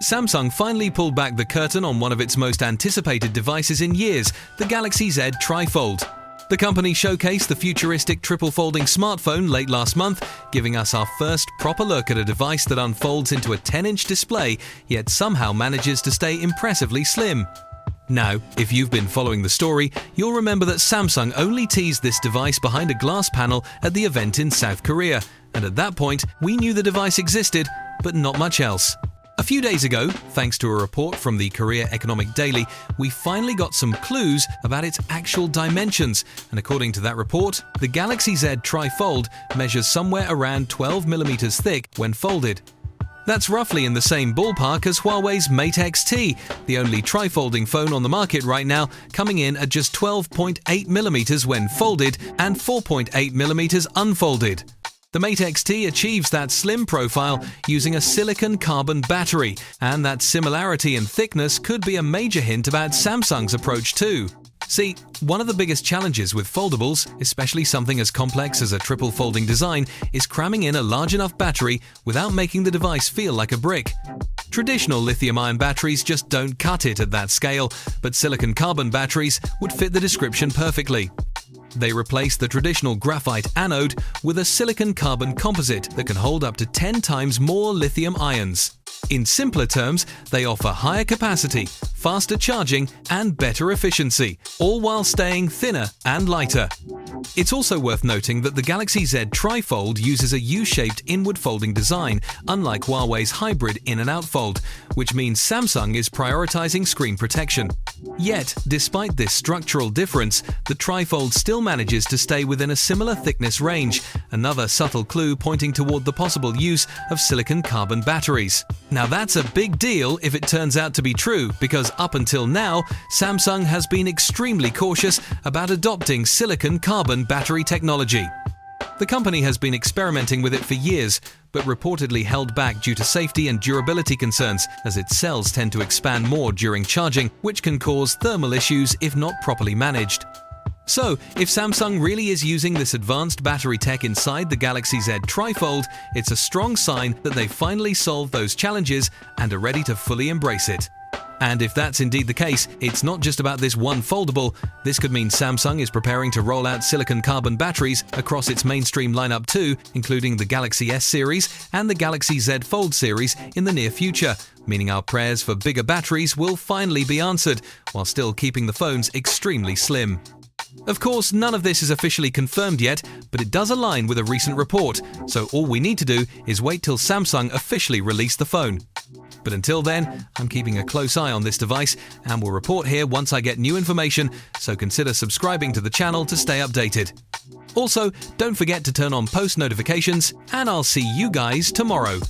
Samsung finally pulled back the curtain on one of its most anticipated devices in years, the Galaxy Z Trifold. The company showcased the futuristic triple-folding smartphone late last month, giving us our first proper look at a device that unfolds into a 10-inch display, yet somehow manages to stay impressively slim. Now, if you've been following the story, you'll remember that Samsung only teased this device behind a glass panel at the event in South Korea, and at that point, we knew the device existed, but not much else. A few days ago, thanks to a report from the Korea Economic Daily, we finally got some clues about its actual dimensions, and according to that report, the Galaxy Z Trifold measures somewhere around 12mm thick when folded. That's roughly in the same ballpark as Huawei's Mate X-T, the only trifolding phone on the market right now, coming in at just 12.8mm when folded and 4.8mm unfolded. The Mate X-T achieves that slim profile using a silicon-carbon battery, and that similarity in thickness could be a major hint about Samsung's approach too. See, one of the biggest challenges with foldables, especially something as complex as a triple folding design, is cramming in a large enough battery without making the device feel like a brick. Traditional lithium-ion batteries just don't cut it at that scale, but silicon-carbon batteries would fit the description perfectly. They replace the traditional graphite anode with a silicon-carbon composite that can hold up to 10 times more lithium ions. In simpler terms, they offer higher capacity, faster charging, and better efficiency, all while staying thinner and lighter. It's also worth noting that the Galaxy Z Trifold uses a U-shaped inward folding design, unlike Huawei's hybrid in and out fold, which means Samsung is prioritizing screen protection. Yet, despite this structural difference, the Trifold still manages to stay within a similar thickness range, another subtle clue pointing toward the possible use of silicon-carbon batteries. Now that's a big deal if it turns out to be true, because up until now, Samsung has been extremely cautious about adopting silicon-carbon battery technology. The company has been experimenting with it for years, but reportedly held back due to safety and durability concerns, as its cells tend to expand more during charging, which can cause thermal issues if not properly managed. So, if Samsung really is using this advanced battery tech inside the Galaxy Z Trifold, it's a strong sign that they've finally solved those challenges and are ready to fully embrace it. And if that's indeed the case, it's not just about this one foldable. This could mean Samsung is preparing to roll out silicon-carbon batteries across its mainstream lineup too, including the Galaxy S series and the Galaxy Z Fold series in the near future, meaning our prayers for bigger batteries will finally be answered, while still keeping the phones extremely slim. Of course, none of this is officially confirmed yet, but it does align with a recent report, so all we need to do is wait till Samsung officially release the phone. But until then, I'm keeping a close eye on this device and will report here once I get new information, so consider subscribing to the channel to stay updated. Also, don't forget to turn on post notifications, and I'll see you guys tomorrow.